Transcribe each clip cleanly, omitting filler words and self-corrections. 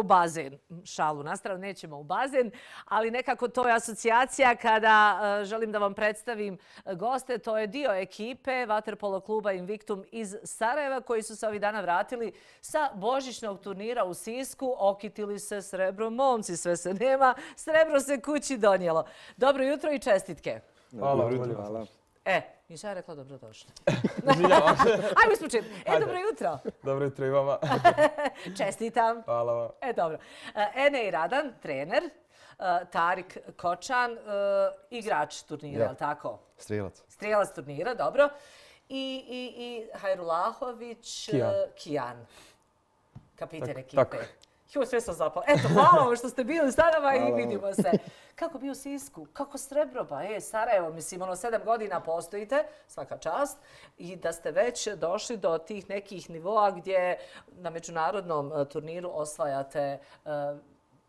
u bazen. Šalu na stranu, nećemo u bazen, ali nekako to je asocijacija kada želim da vam predstavim goste. To je dio ekipe vaterpolo kluba Invictum iz Sarajeva koji su se ovih dana vratili sa božićnog turnira u Sisku. Okitili se srebrom momci, sve se nema. Srebro se kući donijelo. Dobro jutro i čestitke. Hvala. Nisam ja rekla dobrodošli. Ajmo ispočeti. Dobro jutro. Dobro jutro i vama. Čestitam. Hvala vam. Dobro. Enej Radan, trener. Tarik Kočan, igrač turnira, je li tako? Strijelac. Strijelac turnira, dobro. I Hajrulahović, Kijan. Kapiten ekipe. Tako. Sve sam zapala. Eto, hvala vam što ste bili s nama i vidimo se. Kako bi u Sisku? Kako Srebro? Pa Sarajevo, mislim, 7 godina postojite, svaka čast, i da ste već došli do tih nekih nivoa gdje na međunarodnom turniru osvajate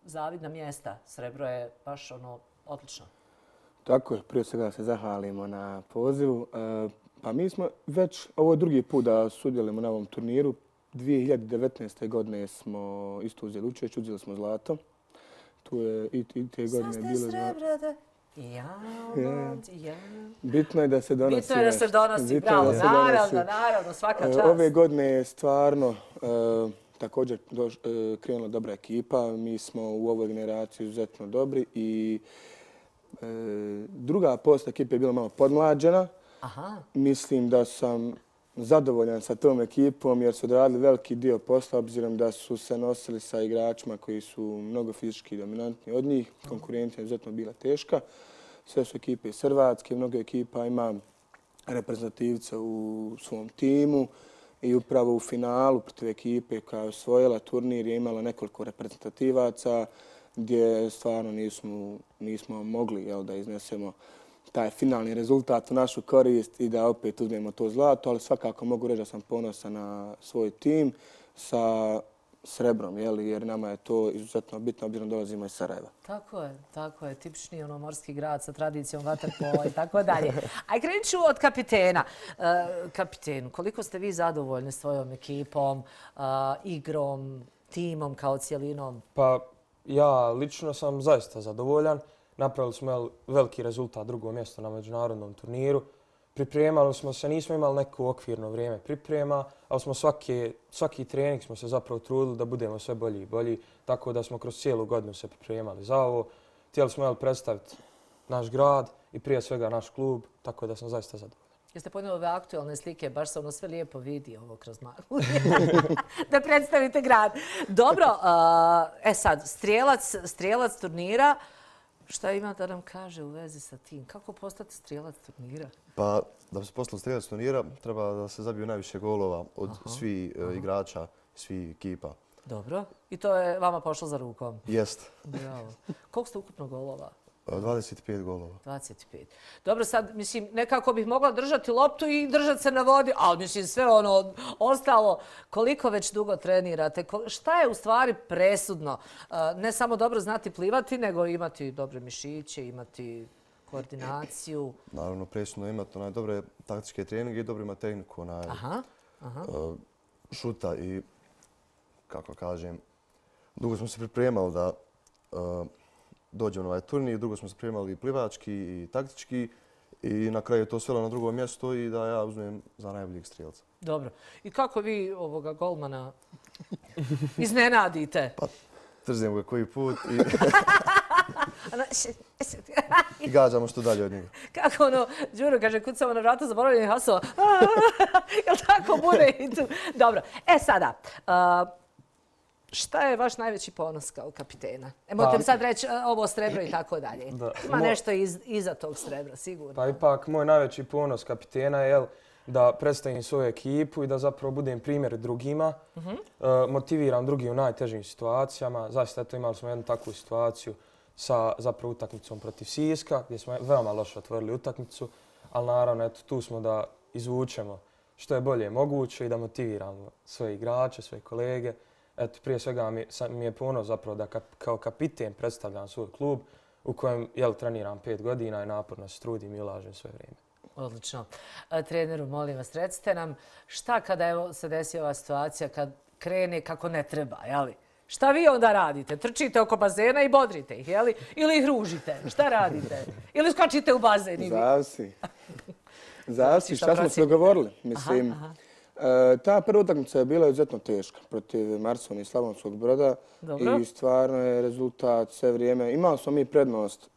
zavidna mjesta. Srebro je baš odlično. Tako je, prije svega se zahvalimo na pozivu. Pa mi smo već ovo drugi put da sudjelujemo na ovom turniru. 2019. godine smo isto uzeli učešće, uzeli smo zlato. Tu je i te godine bilo zlato. Bitno je da se donosi. Bitno je da se donosi, bravo. Naravno, svaka čast. Ove godine je stvarno također krenula dobra ekipa. Mi smo u ovoj generaciji izuzetno dobri i druga posta ekipe je bila malo podmlađena. Mislim da sam zadovoljan sa tom ekipom jer su odradili veliki dio posla obzirom da su se nosili sa igračima koji su mnogo fizički dominantni od njih. Konkurencija je izuzetno bila teška. Sve su ekipe iz Hrvatske, mnogo ekipa ima reprezentativca u svom timu i upravo u finalu protiv ekipe koja je osvojila turnir je imala nekoliko reprezentativaca gdje stvarno nismo mogli da iznesemo taj finalni rezultat u našu korist i da opet uzmemo to zlato, ali svakako mogu reći da sam ponosan na svoj tim sa srebrom, jer nama je to izuzetno bitno, obzirom dolazimo iz Sarajeva. Tako je. Tipični morski grad sa tradicijom vaterpola i tako dalje. A krenut ću od kapitena. Kapiten, koliko ste vi zadovoljni svojom ekipom, igrom, timom kao cijelinom? Pa ja lično sam zaista zadovoljan. Napravili smo veliki rezultat, drugo mjesto na međunarodnom turniru. Pripremali smo se, nismo imali neko okvirno vrijeme priprema, ali smo svaki trening smo se zapravo trudili da budemo sve bolji i bolji, tako da smo kroz cijelu godinu se pripremali za ovo. Htjeli smo predstaviti naš grad i prije svega naš klub, tako da sam zaista zadovoljan. Jeste ponijeli ove aktualne slike, baš se sve lijepo vidi ovo kroz maglu. Da predstavite grad. Dobro, sad, strijelac turnira. Šta ima da nam kaže u vezi sa tim? Kako postati strijelac turnira? Pa da bi se postao strijelac turnira treba da se zabiju najviše golova od svih igrača, svih ekipa. Dobro. I to je vama pošlo za rukom? Jest. Bravo. Koliko ste ukupno golova? 25 golova. 25. Dobro, sad, mislim, nekako bih mogla držati loptu i držati se na vodi, ali mislim sve ostalo, koliko već dugo trenirate, šta je u stvari presudno? Ne samo dobro znati plivati, nego imati dobre mišiće, imati koordinaciju. Naravno, presudno je imati dobre taktičke treninge i dobro imati tehniku šuta i, kako kažem, dugo smo se pripremali da dođemo na ovaj turnir, drugo smo se pripremali i plivački i taktički i na kraju je to svelo na drugo mjesto i da ja uzmem za najboljeg strijelca. Dobro. I kako vi ovoga golmana iznenadite? Pa trzemo ga koji put i gađamo što dalje od njega. Kako Đuro kaže, kucamo na vrata zaboravljenih hasova. Jel tako bude i tu? Dobro. Sada, šta je vaš najveći ponos kao kapitena? Možete mi sad reći ovo srebro i tako dalje. Ima nešto iza tog srebra, sigurno. Pa ipak moj najveći ponos kapitena je da predstavim svoju ekipu i da zapravo budem primjer drugima. Motiviram drugi u najtežim situacijama. Zaista imali smo jednu takvu situaciju sa zapravo utakmicom protiv Siska gdje smo veoma loše otvorili utakmicu. Ali naravno tu smo da izvučemo što je bolje moguće i da motiviramo svoje igrače, svoje kolege. Prije svega mi je ponos zapravo da kao kapiten predstavljam svoj klub u kojem treniram 5 godina i naporno se trudim i ulažem sve vrijeme. Odlično. Treneru, molim vas, recite nam šta kada se desi ova situacija, kad krene kako ne treba, jeli? Šta vi onda radite? Trčite oko bazena i bodrite ih, jeli? Ili ih ružite? Šta radite? Ili skočite u bazen? Zavisi šta smo se dogovorili. Mislim, ta prva utakmica je bila izuzetno teška protiv Marsona i Slavonskog Broda. I stvarno je rezultat sve vrijeme. Imali smo mi prednost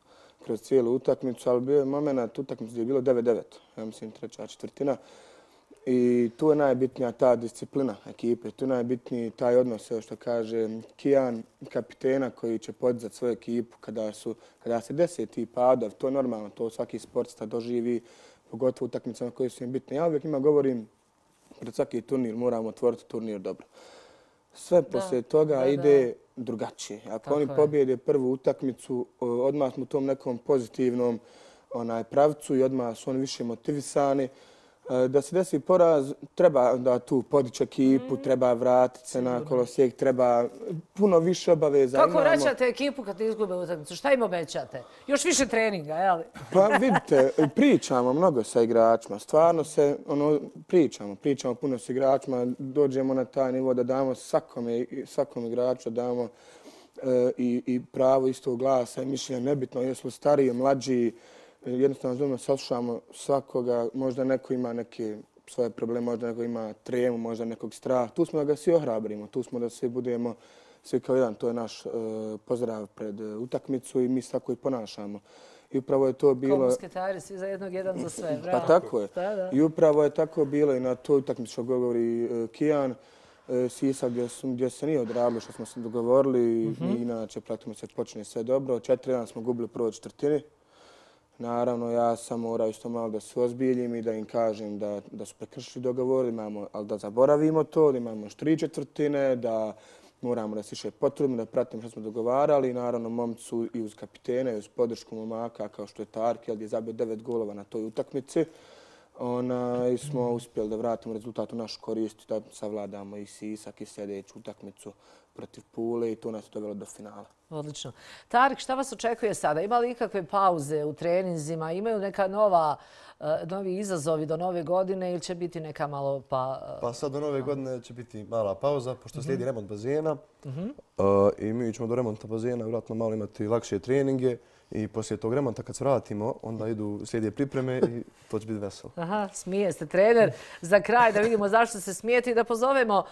kroz cijelu utakmicu, ali bio je moment utakmice gdje je bilo 9-9. Ja mislim, treća četvrtina. I tu je najbitnija ta disciplina ekipe. Tu je najbitniji taj odnos, što kaže Kijan, kapitena koji će podizati svoju ekipu kada se desi ti padov. To je normalno, to svaki sportista doživi, pogotovo utakmicama koje su im bitne. Ja uvijek njima govorim, pred svaki turnir moramo otvoriti turnir dobro. Sve poslije toga ide drugačije. Ako oni pobjede prvu utakmicu, odmah smo u tom nekom pozitivnom pravcu i odmah su oni više motivisani. Da se desi poraz, treba da tu podići ekipu, treba vratiti se na kolosijek, treba puno više obaveza. Kako vraćate ekipu kad izgube utakmicu? Šta im obećate? Još više treninga, jel? Pa vidite, pričamo mnogo sa igračima. Stvarno se pričamo puno sa igračima. Dođemo na taj nivo da damo svakom igraču, damo i pravo istog glasa i mišljenja. Nebitno jesu stariji, mlađi. Jednostavno saslušamo svakoga, možda neko ima neke svoje probleme, možda neko ima tremu, možda nekog straha. Tu smo da ga svi ohrabrimo, tu smo da svi budemo svi kao jedan. To je naš pozdrav pred utakmicu i mi se tako i ponašamo. I upravo je to bilo... Ko musketari, svi za jednog, jedan za sve. Pa tako je. I upravo je tako bilo i na toj utakmici što govori Kijan. Sisak gdje se nije odradilo što smo se dogovorili i inače pratimo se počne sve dobro. 4-1 smo gubili u prvoj četvrtini. Naravno, ja sam morao isto malo da se ozbiljim i da im kažem da su prekršili dogovor, ali da zaboravimo to, da imamo još 3/4, da moramo da se više potrudimo, da pratimo što smo dogovarali. Naravno, momcu i uz kapitena i uz podršku momaka kao što je Tarki, gdje je zabio 9 golova na toj utakmici. I smo uspjeli da vratimo rezultat u našu korist, da savladamo i Sisak i sljedeću utakmicu protiv Pule i to nas je dovelo do finala. Odlično. Tarik, šta vas očekuje sada? Ima li ikakve pauze u treninzima? Imaju neka novi izazovi do nove godine ili će biti neka malo Pa sad do nove godine će biti mala pauza, pošto slijedi remont bazena. I mi ćemo do remonta bazena vjerojatno malo imati lakše treninge. I poslije tog remonta kad se vratimo, onda slijede pripreme i to će biti veselo. Aha, smije se trener. Za kraj da vidimo zašto se smijete i da pozovemo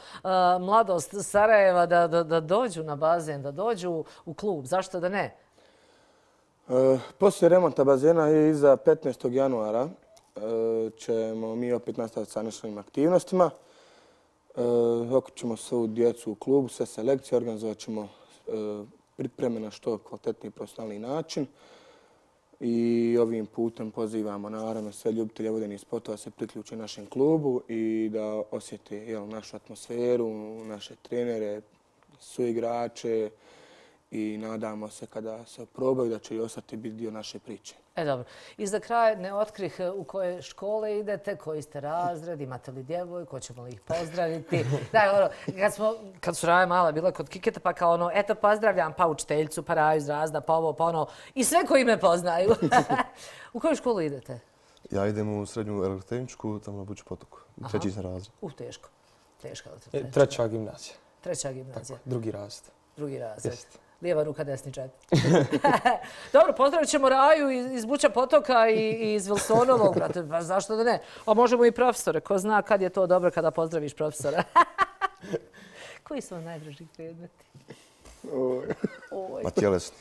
mladost Sarajeva da dođu na bazen, da dođu u klub. Zašto da ne? Poslije remonta bazena i iza 15. januara ćemo mi opet nastaviti sa našim aktivnostima. Okućemo svu djecu u klubu, sve selekcije, organizovat ćemo pripreme na što kvalitetniji profesionalni način. I ovim putem pozivamo naravno sve ljubitelje vodenih sportova da se priključe našem klubu i da osjete našu atmosferu, naše trenere, suigrače i nadamo se kada se probaju da će i ostati biti dio naše priče. Dobro. I za kraj ne otkrih u koje škole idete, koji ste razred, imate li djevojku, hoćemo li ih pozdraviti. Kad su Raja mala bila kod Kiketa, pa kao eto pozdravljam pa učiteljicu, pa Raju iz Razda, pa ovo, pa ono. I sve koji me poznaju. U koju školu idete? Ja idem u srednju elektrotehničku, tamo na Buču potoku. Treći sam razred. Teško. Treća gimnazija. Treća gimnazija. Drugi razred. Drugi razred. Lijeva ruka, desni džep. Dobro, pozdravit ćemo Raju iz Buča potoka i iz Wilsonovog, brate. Zašto da ne? A možemo i profesore. Ko zna kad je to dobro kada pozdraviš profesora. Koji su vam najdraži predmeti? Pa tjelesni.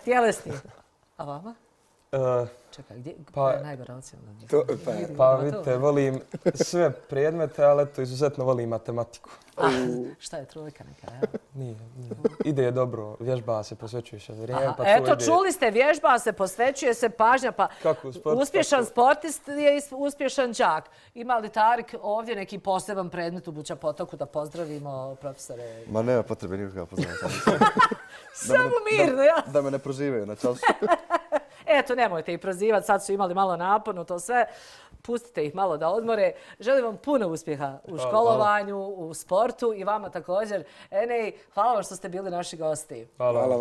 Tjelesni. A vama? Čekaj, gdje je najgora ocjena? Pa vidite, volim sve predmete, ali eto, izuzetno volim matematiku. Šta je trojka neka? Nije. Ide dobro, vježba se, posvećuje se vrijeme. Eto, čuli ste, vježba se, posvećuje se pažnja, pa uspješan sportist je uspješan đak. Ima li Tarik ovdje neki poseban predmet u Buča potoku da pozdravimo profesore? Ma nema potrebe nikakav pozdrav. Samo mirno, ja. Da me ne prozivaju na času. Eto, nemojte ih prozivati, sad su imali malo naporno to sve. Pustite ih malo da odmore. Želim vam puno uspjeha u školovanju, u sportu i vama također. Enej, hvala vam što ste bili naši gosti. Hvala.